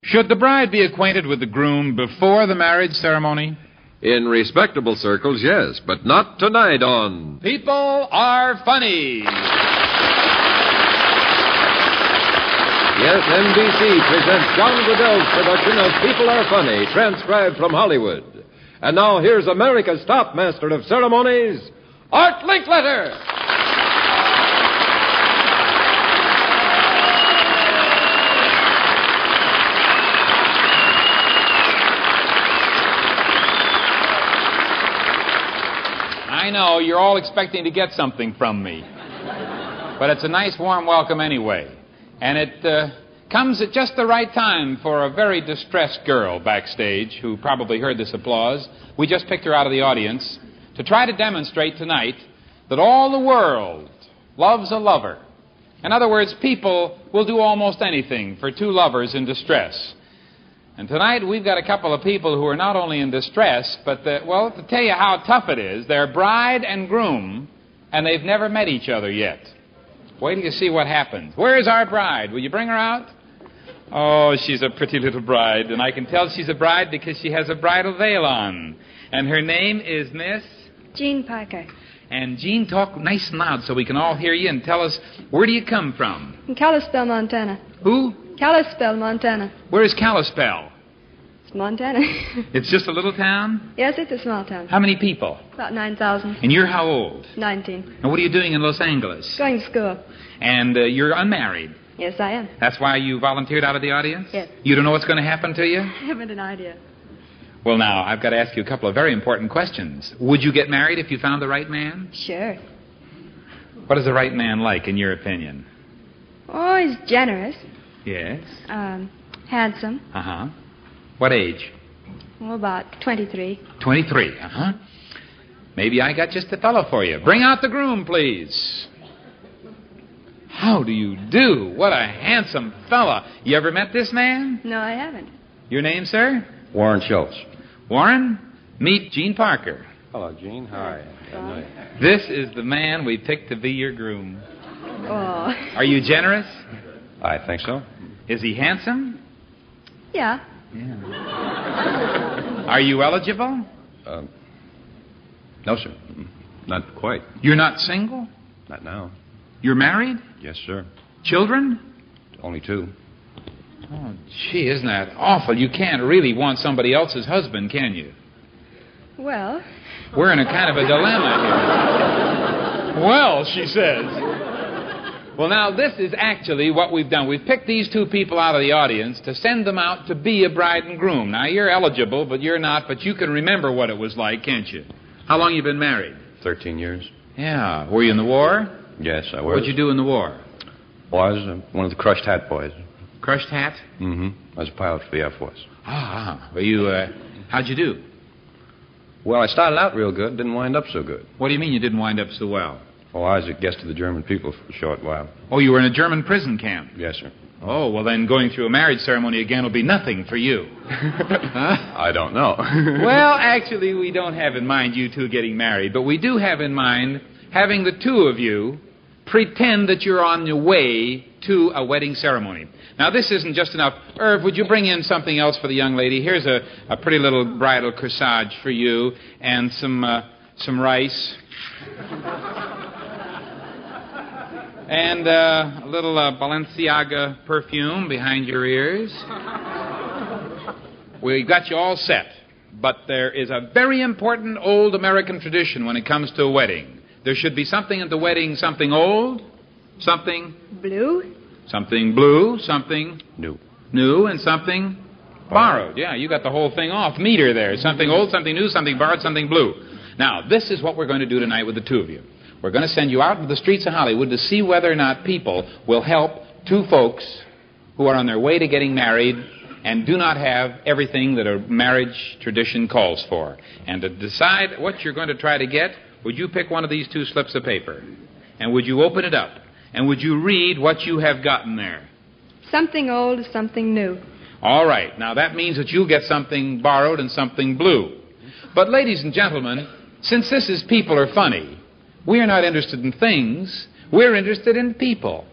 Should the bride be acquainted with the groom before the marriage ceremony? In respectable circles, yes, but not tonight on People Are Funny. Yes, NBC presents John Goodell's production of People Are Funny, transcribed from Hollywood. And now here's America's top master of ceremonies, Art Linkletter. I know you're all expecting to get something from me. But it's a nice warm welcome anyway. And it comes at just the right time for a very distressed girl backstage who probably heard this applause. We just picked her out of the audience to try to demonstrate tonight that all the world loves a lover. In other words, people will do almost anything for two lovers in distress. And tonight we've got a couple of people who are not only in distress, but, to tell you how tough it is, they're bride and groom, and they've never met each other yet. Wait till you see what happens. Where's our bride? Will you bring her out? Oh, she's a pretty little bride, and I can tell she's a bride because she has a bridal veil on. And her name is Miss? Jean Parker. And Jean, talk nice and loud so we can all hear you and tell us, where do you come from? From Kalispell, Montana. Who? Kalispell, Montana. Where's Kalispell? It's Montana. It's just a little town? Yes, it's a small town. How many people? About 9,000. And you're how old? 19. And what are you doing in Los Angeles? Going to school. And you're unmarried? Yes, I am. That's why you volunteered out of the audience? Yes. You don't know what's going to happen to you? I haven't an idea. Well, now, I've got to ask you a couple of very important questions. Would you get married if you found the right man? Sure. What is the right man like, in your opinion? Oh, he's generous. Yes. Handsome. Uh-huh. What age? Oh, about 23. 23, uh-huh. Maybe I got just the fellow for you. Bring out the groom, please. How do you do? What a handsome fella. You ever met this man? No, I haven't. Your name, sir? Warren Schultz. Warren, meet Jean Parker. Hello, Gene. Hi. This is the man we picked to be your groom. Oh. Are you generous? I think so. Is he handsome? Yeah. Yeah. Are you eligible? No, sir. Not quite. You're not single? Not now. You're married? Yes, sir. Children? Only 2. Oh, gee, isn't that awful? You can't really want somebody else's husband, can you? Well. We're in a kind of a dilemma here. Well, she says. Well, now, this is actually what we've done. We've picked these 2 people out of the audience to send them out to be a bride and groom. Now, you're eligible, but you're not, but you can remember what it was like, can't you? How long you been married? 13 years. Yeah. Were you in the war? Yes, I was. What'd you do in the war? Well, I was one of the crushed hat boys. Crushed hat? Mm-hmm. I was a pilot for the Air Force. Ah. Well, how'd you do? Well, I started out real good, didn't wind up so good. What do you mean you didn't wind up so well? Oh, I was a guest of the German people for a short while. Oh, you were in a German prison camp? Yes, sir. Oh, well, then going through a marriage ceremony again will be nothing for you. Huh? I don't know. Well, actually, we don't have in mind you 2 getting married, but we do have in mind having the 2 of you pretend that you're on your way to a wedding ceremony. Now, this isn't just enough. Irv, would you bring in something else for the young lady? Here's a pretty little bridal corsage for you and some rice. And a little Balenciaga perfume behind your ears. We've got you all set. But there is a very important old American tradition when it comes to a wedding. There should be something at the wedding, something old, something... Blue? Something blue, something... New, and something borrowed. Yeah, you got the whole thing off. Meter there. Something old, something new, something borrowed, something blue. Now, this is what we're going to do tonight with the 2 of you. We're going to send you out into the streets of Hollywood to see whether or not people will help 2 folks who are on their way to getting married and do not have everything that a marriage tradition calls for. And to decide what you're going to try to get, would you pick one of these 2 slips of paper? And would you open it up? And would you read what you have gotten there? Something old, something new. All right. Now, that means that you'll get something borrowed and something blue. But, ladies and gentlemen, since this is People Are Funny, we're not interested in things. We're interested in people.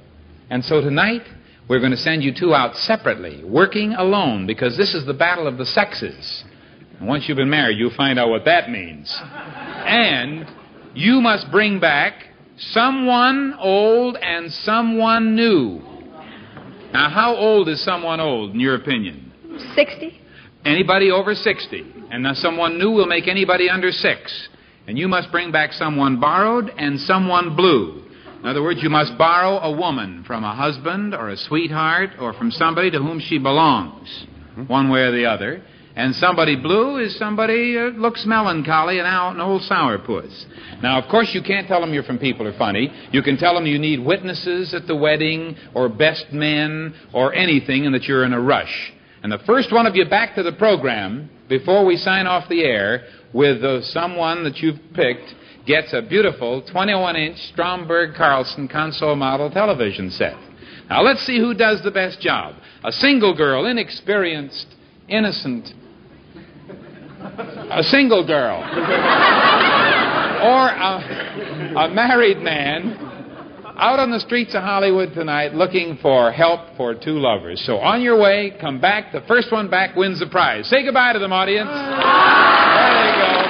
And so tonight, we're going to send you two out separately, working alone, because this is the battle of the sexes. And once you've been married, you'll find out what that means. And you must bring back someone old and someone new. Now, how old is someone old, in your opinion? 60? Anybody over 60. And now someone new will make anybody under 6. And you must bring back someone borrowed and someone blue. In other words, you must borrow a woman from a husband or a sweetheart or from somebody to whom she belongs, one way or the other. And somebody blue is somebody that looks melancholy and out an old sourpuss. Now, of course, you can't tell them you're from People Are Funny. You can tell them you need witnesses at the wedding or best men or anything and that you're in a rush. And the first one of you back to the program before we sign off the air with someone that you've picked gets a beautiful 21-inch Stromberg Carlson console model television set. Now, let's see who does the best job. A single girl, inexperienced, innocent. A single girl. Or a married man out on the streets of Hollywood tonight looking for help for two lovers. So on your way, come back. The first one back wins the prize. Say goodbye to them, audience. There they go.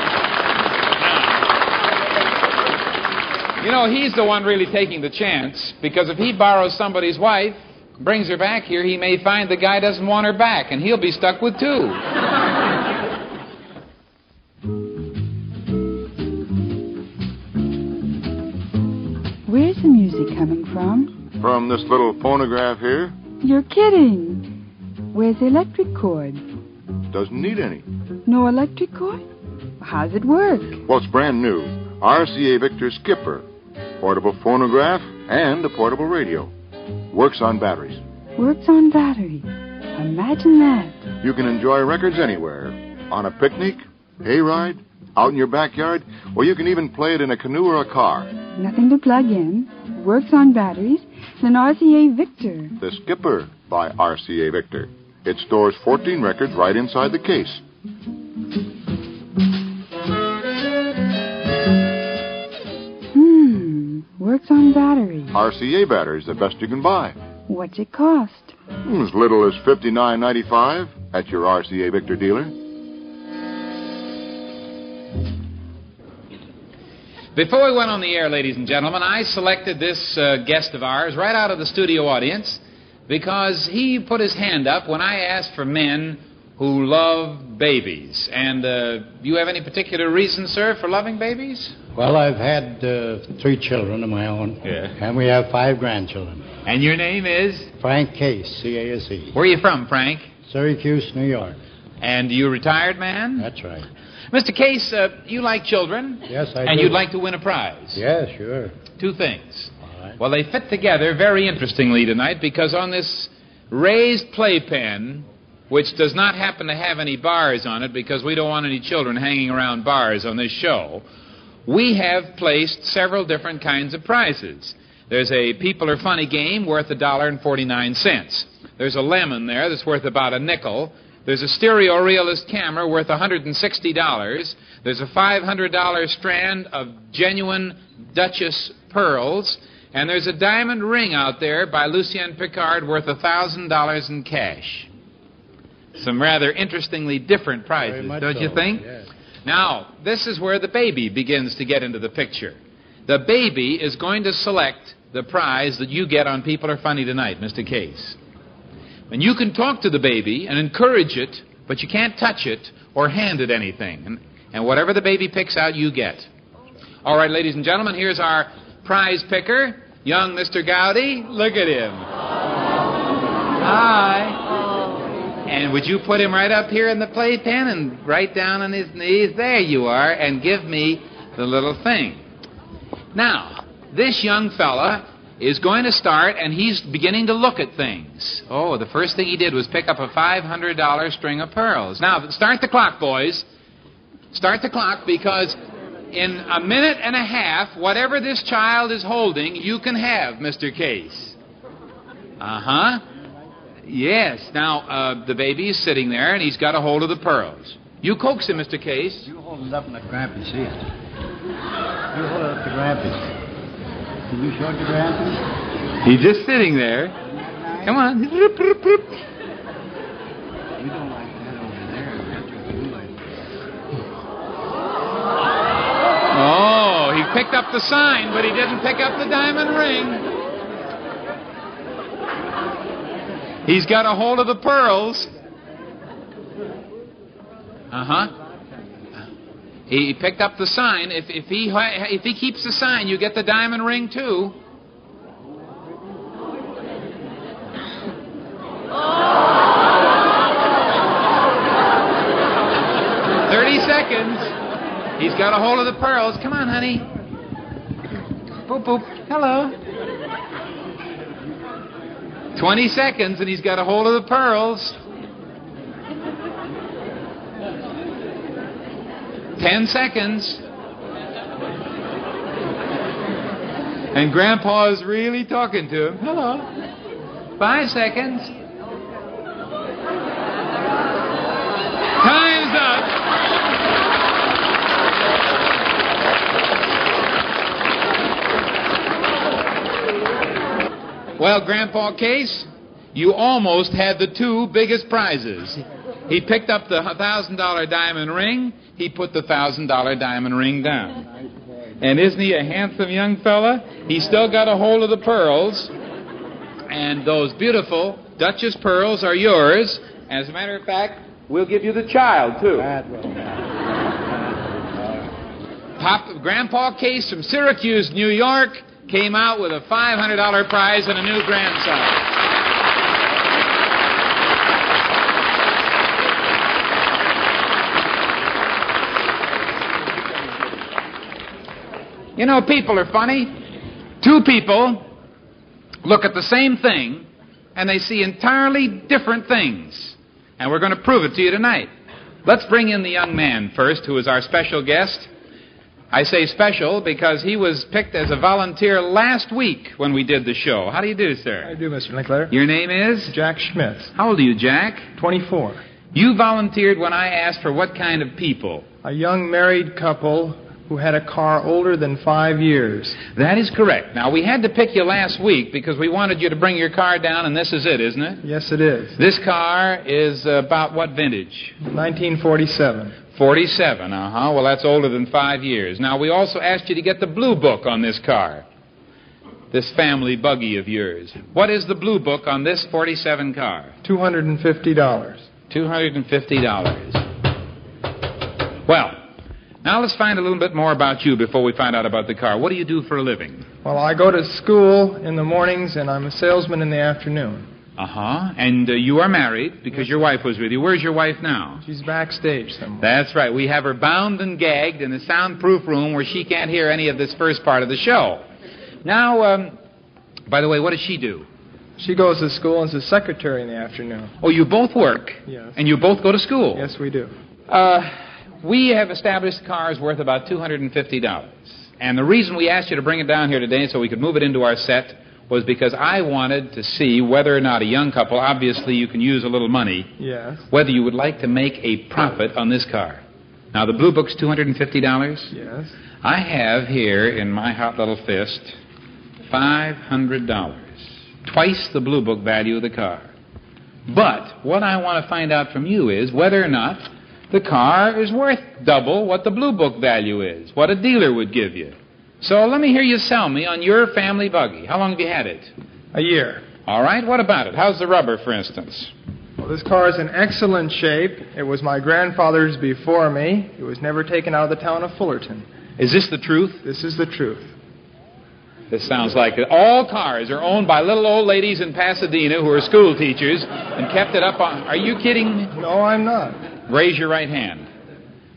You know, he's the one really taking the chance, because if he borrows somebody's wife, brings her back here, he may find the guy doesn't want her back, and he'll be stuck with two. Where's the music coming from? From this little phonograph here. You're kidding. Where's the electric cord? Doesn't need any. No electric cord? How's it work? Well, it's brand new. RCA Victor Skipper. Portable phonograph and a portable radio. Works on batteries. Works on battery. Imagine that. You can enjoy records anywhere. On a picnic, hayride, out in your backyard, or you can even play it in a canoe or a car. Nothing to plug in. Works on batteries. It's an RCA Victor. The Skipper by RCA Victor. It stores 14 records right inside the case. Works on batteries. RCA batteries, the best you can buy. What's it cost? As little as $59.95 at your RCA Victor dealer. Before we went on the air, ladies and gentlemen, I selected this guest of ours right out of the studio audience because he put his hand up when I asked for men who love babies. And you have any particular reason, sir, for loving babies? Well, I've had 3 children of my own. Yeah. And we have 5 grandchildren. And your name is? Frank Case, C-A-S-E. Where are you from, Frank? Syracuse, New York. And you a retired man? That's right. Mr. Case, you like children? Yes, I do. And you'd like to win a prize? Yeah, sure. 2 things. All right. Well, they fit together very interestingly tonight because on this raised playpen, which does not happen to have any bars on it because we don't want any children hanging around bars on this show, we have placed several different kinds of prizes. There's a People Are Funny game worth $1.49. There's a lemon there that's worth about a nickel. There's a stereo realist camera worth $160. There's a $500 strand of genuine Duchess pearls. And there's a diamond ring out there by Lucien Piccard worth $1,000 in cash. Some rather interestingly different prizes, don't you think? Yes. Now, this is where the baby begins to get into the picture. The baby is going to select the prize that you get on People Are Funny tonight, Mr. Case. And you can talk to the baby and encourage it, but you can't touch it or hand it anything. And whatever the baby picks out, you get. All right, ladies and gentlemen, here's our prize picker, young Mr. Gowdy. Look at him. Hi. And would you put him right up here in the playpen and right down on his knees? There you are. And give me the little thing. Now, this young fella is going to start, and he's beginning to look at things. Oh, the first thing he did was pick up a $500 string of pearls. Now, start the clock, boys. Start the clock, because in a minute and a half, whatever this child is holding, you can have, Mr. Case. Uh-huh. Yes. Now, the baby is sitting there, and he's got a hold of the pearls. You coax him, Mr. Case. You hold it up in the grampy, see it? You hold it up to grampy. Can you show it to grampy? He's just sitting there. Come on. We don't like that over there. That's what we like. Oh, he picked up the sign, but he didn't pick up the diamond ring. He's got a hold of the pearls. Uh-huh. He picked up the sign. If he keeps the sign, you get the diamond ring too. Oh! 30 seconds. He's got a hold of the pearls. Come on, honey. Boop, boop. Hello. 20 seconds, and he's got a hold of the pearls. 10 seconds. And Grandpa is really talking to him. Hello. 5 seconds. Time's up. Well, Grandpa Case, you almost had the two biggest prizes. He picked up the $1,000 diamond ring. He put the $1,000 diamond ring down. And isn't he a handsome young fella? He's still got a hold of the pearls. And those beautiful Duchess pearls are yours. As a matter of fact, we'll give you the child, too. Grandpa Case from Syracuse, New York, came out with a $500 prize and a new grandson. You know, people are funny. Two people look at the same thing, and they see entirely different things. And we're going to prove it to you tonight. Let's bring in the young man first, who is our special guest. I say special because he was picked as a volunteer last week when we did the show. How do you do, sir? I do, Mr. Linkletter. Your name is? Jack Schmidt. How old are you, Jack? 24. You volunteered when I asked for what kind of people? A young married couple who had a car older than 5 years. That is correct. Now, we had to pick you last week because we wanted you to bring your car down, and this is it, isn't it? Yes, it is. This car is about what vintage? 1947. 47, Well, that's older than 5 years. Now, we also asked you to get the blue book on this car, this family buggy of yours. What is the blue book on this 47 car? $250. $250. Well, now let's find a little bit more about you before we find out about the car. What do you do for a living? Well, I go to school in the mornings, and I'm a salesman in the afternoon. And you are married because your wife was with you. Where's your wife now? She's backstage somewhere. That's right. We have her bound and gagged in a soundproof room where she can't hear any of this first part of the show. Now, by the way, what does she do? She goes to school and is a secretary in the afternoon. Oh, you both work? Yes. And you both go to school? Yes, we do. We have established the car is worth about $250. And the reason we asked you to bring it down here today so we could move it into our set was because I wanted to see whether or not a young couple, obviously you can use a little money, yes, whether you would like to make a profit on this car. Now, the blue book's $250? Yes. I have here in my hot little fist $500, twice the blue book value of the car. But what I want to find out from you is whether or not the car is worth double what the blue book value is, what a dealer would give you. So let me hear you sell me on your family buggy. How long have you had it? A year. All right, what about it? How's the rubber, for instance? Well, this car is in excellent shape. It was my grandfather's before me. It was never taken out of the town of Fullerton. Is this the truth? This is the truth. This sounds like it. All cars are owned by little old ladies in Pasadena who are school teachers and kept it up on... Are you kidding me? No, I'm not. Raise your right hand.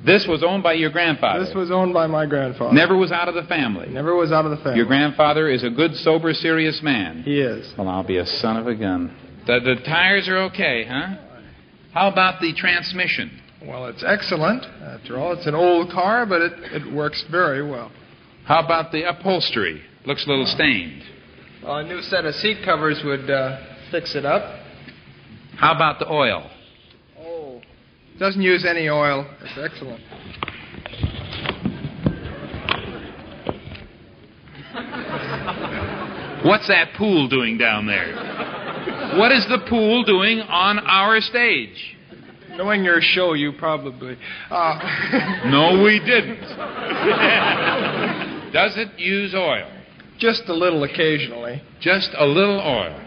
This was owned by your grandfather? This was owned by my grandfather. Never was out of the family? Never was out of the family. Your grandfather is a good, sober, serious man? He is. Well, I'll be a son of a gun. The tires are okay, huh? How about the transmission? Well, it's excellent. After all, it's an old car, but it works very well. How about the upholstery? Looks a little stained. Well, a new set of seat covers would fix it up. How about the oil? Oh, it doesn't use any oil. It's excellent. What's that pool doing down there? What is the pool doing on our stage? Knowing your show, you probably... No, we didn't. Does it use oil? Just a little occasionally. Just a little oil.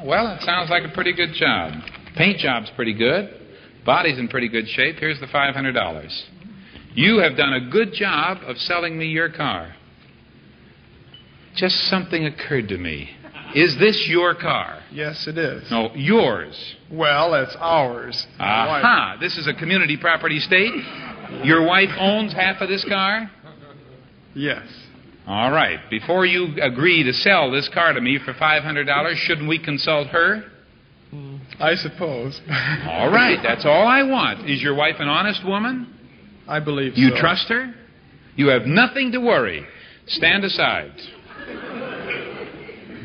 Well, it sounds like a pretty good job. Paint job's pretty good. Body's in pretty good shape. Here's the $500. You have done a good job of selling me your car. Just something occurred to me. Is this your car? Yes, it is. No, yours. Well, it's ours. Aha. This is a community property state. Your wife owns half of this car? Yes. All right. Before you agree to sell this car to me for $500, shouldn't we consult her? I suppose. All right. That's all I want. Is your wife an honest woman? I believe You so. trust her? You have nothing to worry. Stand aside.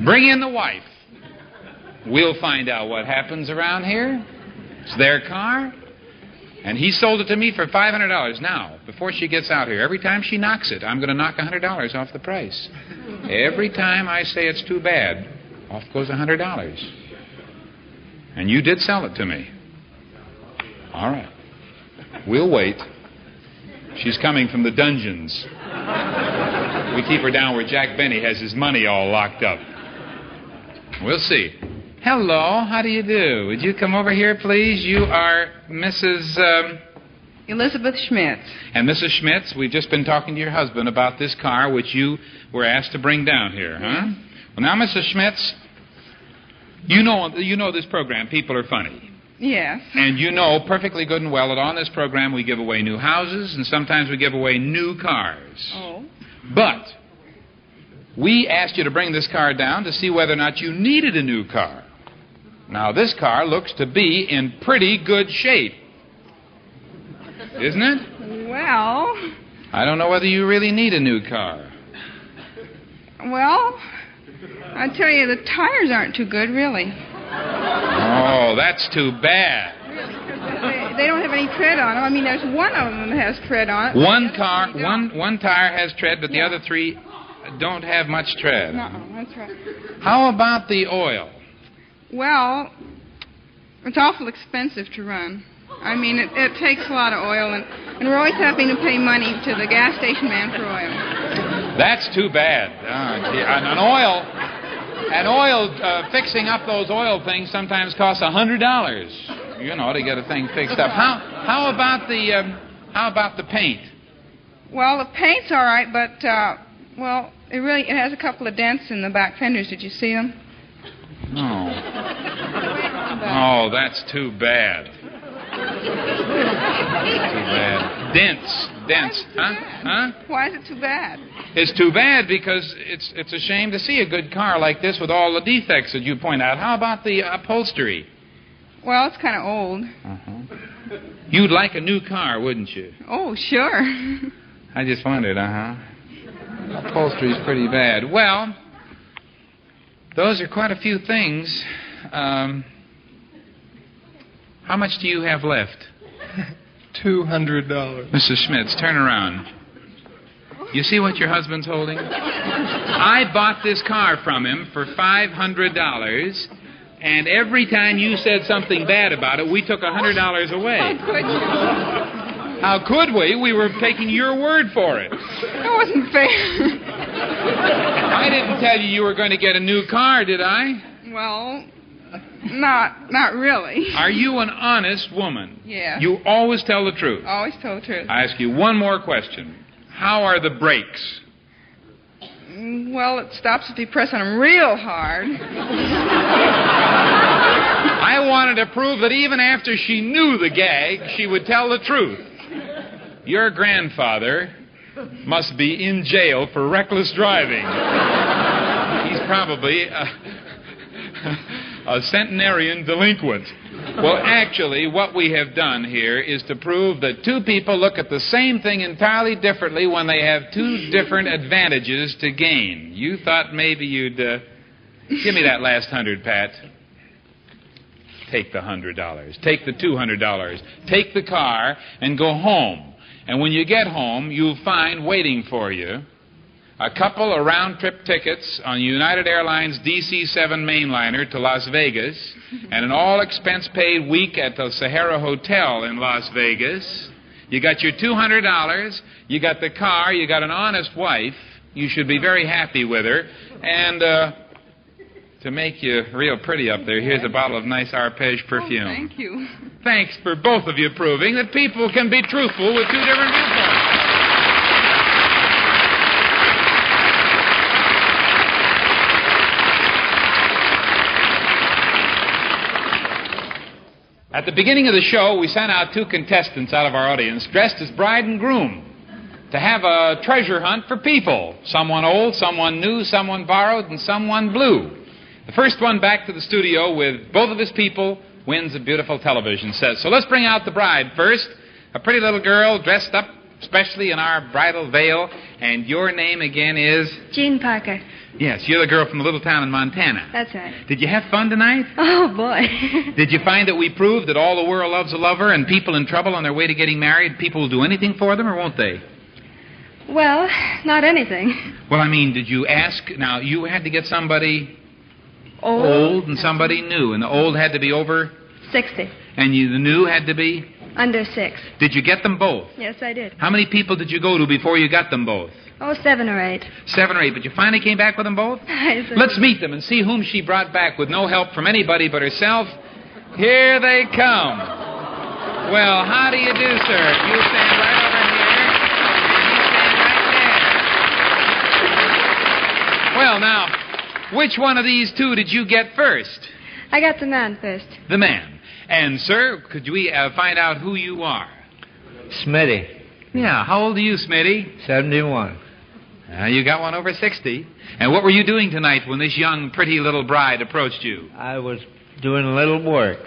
Bring in the wife. We'll find out what happens around here. It's their car. And he sold it to me for $500. Now, before she gets out here, every time she knocks it, I'm going to knock $100 off the price. Every time I say it's too bad, off goes $100. And you did sell it to me. All right. We'll wait. She's coming from the dungeons. We keep her down where Jack Benny has his money all locked up. We'll see. Hello, how do you do? Would you come over here, please? You are Mrs. Elizabeth Schmitz. And Mrs. Schmitz, we've just been talking to your husband about this car which you were asked to bring down here, huh? Well, now, Mrs. Schmitz, you know this program, People Are Funny. Yes. And you know perfectly good and well that on this program we give away new houses and sometimes we give away new cars. Oh. But we asked you to bring this car down to see whether or not you needed a new car. Now, this car looks to be in pretty good shape. Isn't it? Well... I don't know whether you really need a new car. Well, I tell you, the tires aren't too good, really. Oh, that's too bad. They don't have any tread on them. I mean, there's one of them that has tread on it. One tire has tread, but the other three don't have much tread. No, that's right. How about the oil? Well, it's awful expensive to run. I mean, it takes a lot of oil, and we're always having to pay money to the gas station man for oil. That's too bad. An oil fixing up those oil things sometimes costs $100. You know, to get a thing fixed up. How about the paint? Well, the paint's all right, but it has a couple of dents in the back fenders. Did you see them? No. Oh, that's too bad. Too bad. Dents. Huh? Why is it too bad? It's too bad because it's a shame to see a good car like this with all the defects that you point out. How about the upholstery? Well, it's kind of old. You'd like a new car, wouldn't you? Oh, sure. I just wondered, Upholstery's pretty bad. Well, those are quite a few things. How much do you have left? $200. Mrs. Schmitz, turn around. You see what your husband's holding? I bought this car from him for $500, and every time you said something bad about it, we took $100 away. How could you? How could we? We were taking your word for it. That wasn't fair. I didn't tell you were going to get a new car, did I? Well, not really. Are you an honest woman? Yeah. You always tell the truth. Always tell the truth. I ask you one more question. How are the brakes? Well, it stops if you press on them real hard. I wanted to prove that even after she knew the gag, she would tell the truth. Your grandfather must be in jail for reckless driving. He's probably a centenarian delinquent. Well, actually, what we have done here is to prove that two people look at the same thing entirely differently when they have two different advantages to gain. You thought maybe you'd... give me that last $100, Pat. Take the $100. Take the $200. Take the car and go home. And when you get home, you'll find waiting for you a couple of round-trip tickets on United Airlines DC-7 mainliner to Las Vegas, and an all-expense-paid week at the Sahara Hotel in Las Vegas. You got your $200, you got the car, you got an honest wife. You should be very happy with her. And to make you real pretty up there, here's a bottle of nice Arpège perfume. Oh, thank you. Thanks for both of you proving that people can be truthful with two different viewpoints. At the beginning of the show, we sent out two contestants out of our audience dressed as bride and groom to have a treasure hunt for people. Someone old, someone new, someone borrowed, and someone blue. The first one back to the studio with both of his people wins a beautiful television set. So let's bring out the bride first. A pretty little girl dressed up especially in our bridal veil. And your name again is? Jean Parker. Yes, you're the girl from the little town in Montana. That's right. Did you have fun tonight? Oh, boy. Did you find that we proved that all the world loves a lover, and people in trouble on their way to getting married, people will do anything for them, or won't they? Well, not anything. Well, I mean, did you ask? Now, you had to get somebody old and somebody new, and the old had to be over? 60. And the new had to be? Under 6. Did you get them both? Yes, I did. How many people did you go to before you got them both? Oh, 7 or 8. 7 or 8, but you finally came back with them both? Let's meet them and see whom she brought back with no help from anybody but herself. Here they come. Well, how do you do, sir? You stand right over here, and you stand right there. Well, now, which one of these two did you get first? I got the man first. The man. And, sir, could we find out who you are? Smitty. Yeah, how old are you, Smitty? 71. You got one over 60. And what were you doing tonight when this young, pretty little bride approached you? I was doing a little work.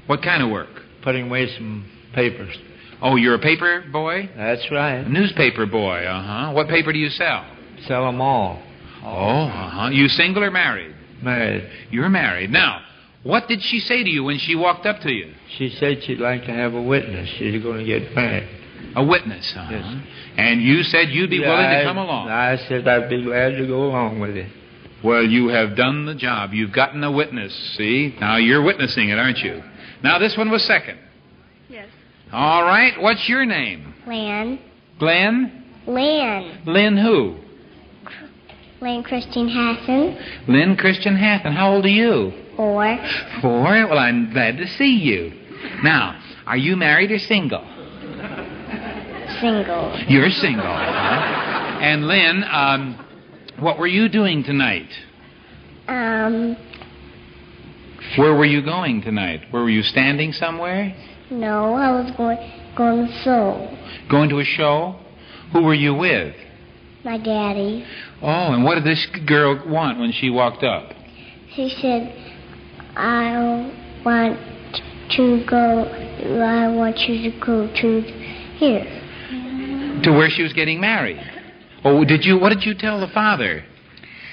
What kind of work? Putting away some papers. Oh, you're a paper boy? That's right. A newspaper boy, uh-huh. What paper do you sell? Sell them all. Oh, uh-huh. You single or married? Married. You're married. Now, what did she say to you when she walked up to you? She said she'd like to have a witness. She's going to get married. A witness, huh? Yes. And you said you'd be willing to come along. I said I'd be glad to go along with it. Well, you have done the job. You've gotten a witness, see? Now you're witnessing it, aren't you? Now this one was second. Yes. All right. What's your name? Lynn. Glenn? Lynn. Lynn who? Lynn Christian Hassan. Lynn Christian Hatton. How old are you? 4. 4? Well, I'm glad to see you. Now, are you married or single? Single. You're single, huh? And Lynn, what were you doing tonight? Where were you going tonight? Were you standing somewhere? No, I was going to sew. Going to a show? Who were you with? My daddy. Oh, and what did this girl want when she walked up? She said, I want you to go to here. To where she was getting married? Oh, what did you tell the father?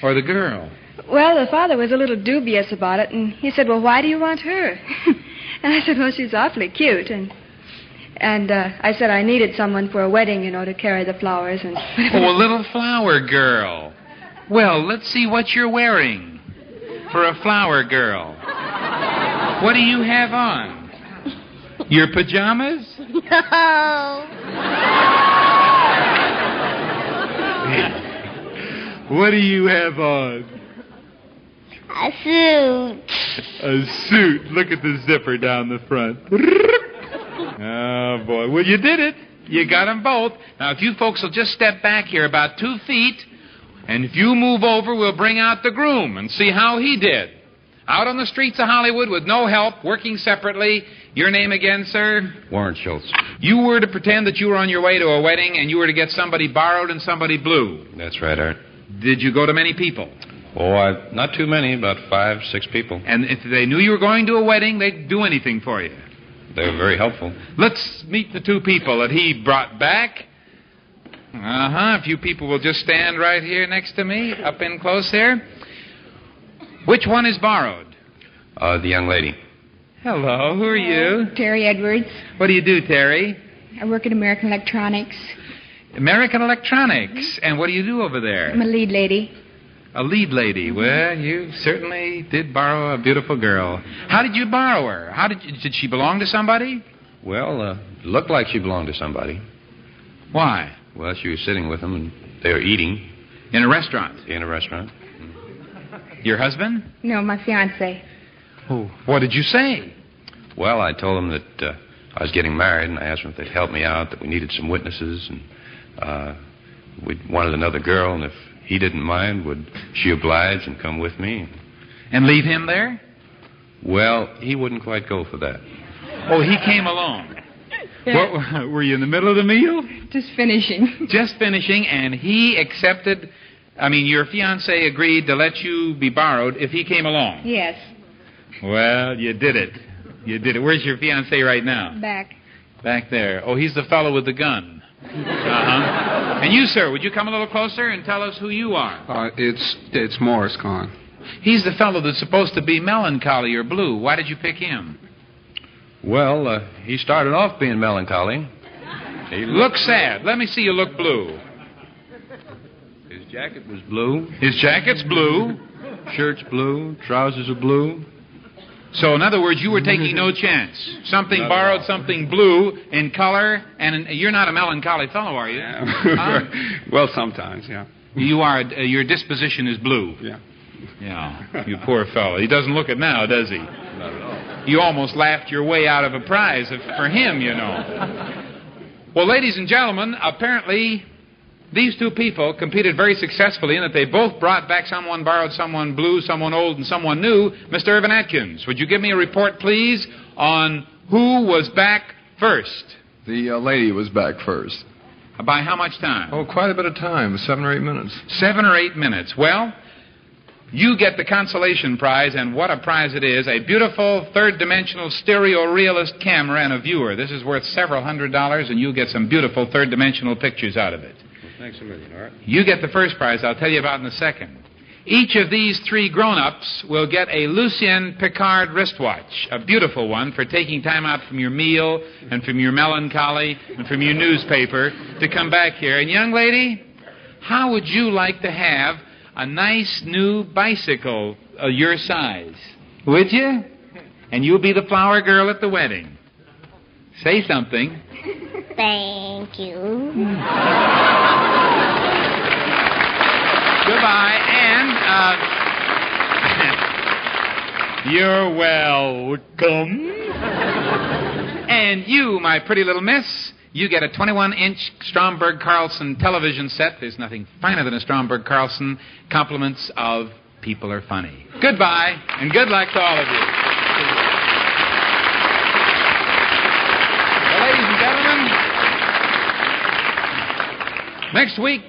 Or the girl? Well, the father was a little dubious about it, and he said, well, why do you want her? And I said, well, she's awfully cute. And I said I needed someone for a wedding, to carry the flowers. And Oh, a little flower girl. Well, let's see what you're wearing for a flower girl. What do you have on? Your pajamas? No. What do you have on? A suit. A suit. Look at the zipper down the front. Oh, boy. Well, you did it. You got them both. Now, if you folks will just step back here about 2 feet, and if you move over, we'll bring out the groom and see how he did. Out on the streets of Hollywood with no help, working separately. Your name again, sir? Warren Schultz. You were to pretend that you were on your way to a wedding, and you were to get somebody borrowed and somebody blue. That's right, Art. Did you go to many people? Oh, not too many, about 5, 6 people. And if they knew you were going to a wedding, they'd do anything for you. They were very helpful. Let's meet the 2 people that he brought back. Uh-huh. If you people will just stand right here next to me, up in close here. Which one is borrowed? The young lady. Hello, who are you? Terry Edwards. What do you do, Terry? I work at American Electronics. American Electronics. And what do you do over there? I'm a lead lady. A lead lady. Well, you certainly did borrow a beautiful girl. How did you borrow her? Did she belong to somebody? Well, looked like she belonged to somebody. Why? Well, she was sitting with them, and they were eating. In a restaurant? In a restaurant. Your husband? No, my fiancé. Oh, what did you say? Well, I told them that I was getting married, and I asked them if they'd help me out, that we needed some witnesses, and we wanted another girl, and if he didn't mind, would she oblige and come with me? And leave him there? Well, he wouldn't quite go for that. Oh, he came along. Yeah. What, were you in the middle of the meal? Just finishing. Just finishing, and he accepted... your fiancé agreed to let you be borrowed if he came along. Yes. Well, you did it. You did it. Where's your fiancé right now? Back. Back there. Oh, he's the fellow with the gun. Uh-huh. And you, sir, would you come a little closer and tell us who you are? It's Morris Kahn. He's the fellow that's supposed to be melancholy or blue. Why did you pick him? Well, he started off being melancholy. He looked sad. Let me see you look blue. His jacket was blue. His jacket's blue. Shirt's blue. Trousers are blue. So, in other words, you were taking no chance. Something borrowed, something blue in color, and you're not a melancholy fellow, are you? Yeah. Well, sometimes, yeah. You are. Your disposition is blue. Yeah. Yeah. You poor fellow. He doesn't look it now, does he? Not at all. You almost laughed your way out of a prize for him, you know. Well, ladies and gentlemen, apparently these two people competed very successfully in that they both brought back someone borrowed, someone blue, someone old, and someone new. Mr. Irvin Atkins, would you give me a report, please, on who was back first? The lady was back first. By how much time? Oh, quite a bit of time, 7 or 8 minutes. 7 or 8 minutes. Well, you get the consolation prize, and what a prize it is. A beautiful third-dimensional stereo realist camera and a viewer. This is worth several $100s, and you'll get some beautiful third-dimensional pictures out of it. Well, thanks a million, all right? You get the first prize. I'll tell you about in a second. Each of these 3 grown-ups will get a Lucien Piccard wristwatch, a beautiful one for taking time out from your meal and from your melancholy and from your newspaper to come back here. And, young lady, how would you like to have a nice new bicycle your size? Would you? And you'll be the flower girl at the wedding. Say something. Thank you. Goodbye, and, you're welcome. And you, my pretty little miss, you get a 21-inch Stromberg Carlson television set. There's nothing finer than a Stromberg Carlson. Compliments of people are funny. Goodbye, and good luck to all of you. Well, ladies and gentlemen, next week,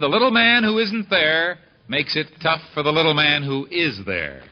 the little man who isn't there makes it tough for the little man who is there.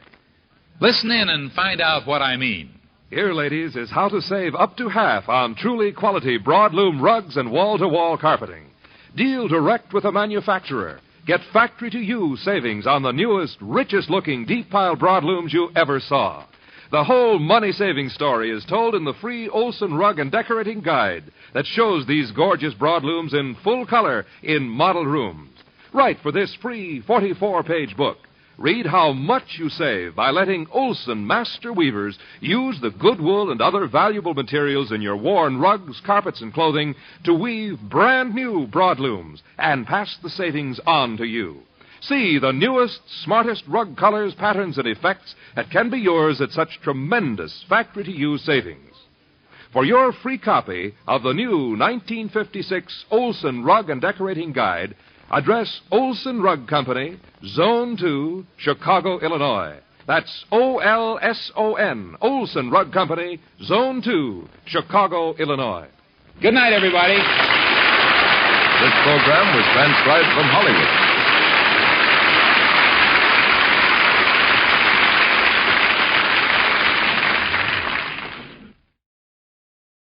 Listen in and find out what I mean. Here, ladies, is how to save up to half on truly quality broadloom rugs and wall-to-wall carpeting. Deal direct with the manufacturer. Get factory-to-you savings on the newest, richest-looking deep-pile broadlooms you ever saw. The whole money-saving story is told in the free Olson Rug and Decorating Guide that shows these gorgeous broadlooms in full color in model rooms. Write for this free 44-page book. Read how much you save by letting Olson Master Weavers use the good wool and other valuable materials in your worn rugs, carpets, and clothing to weave brand new broadlooms and pass the savings on to you. See the newest, smartest rug colors, patterns, and effects that can be yours at such tremendous factory-to-you savings. For your free copy of the new 1956 Olson Rug and Decorating Guide, address Olson Rug Company, Zone 2, Chicago, Illinois. That's O-L-S-O-N, Olson Rug Company, Zone 2, Chicago, Illinois. Good night, everybody. This program was transcribed from Hollywood.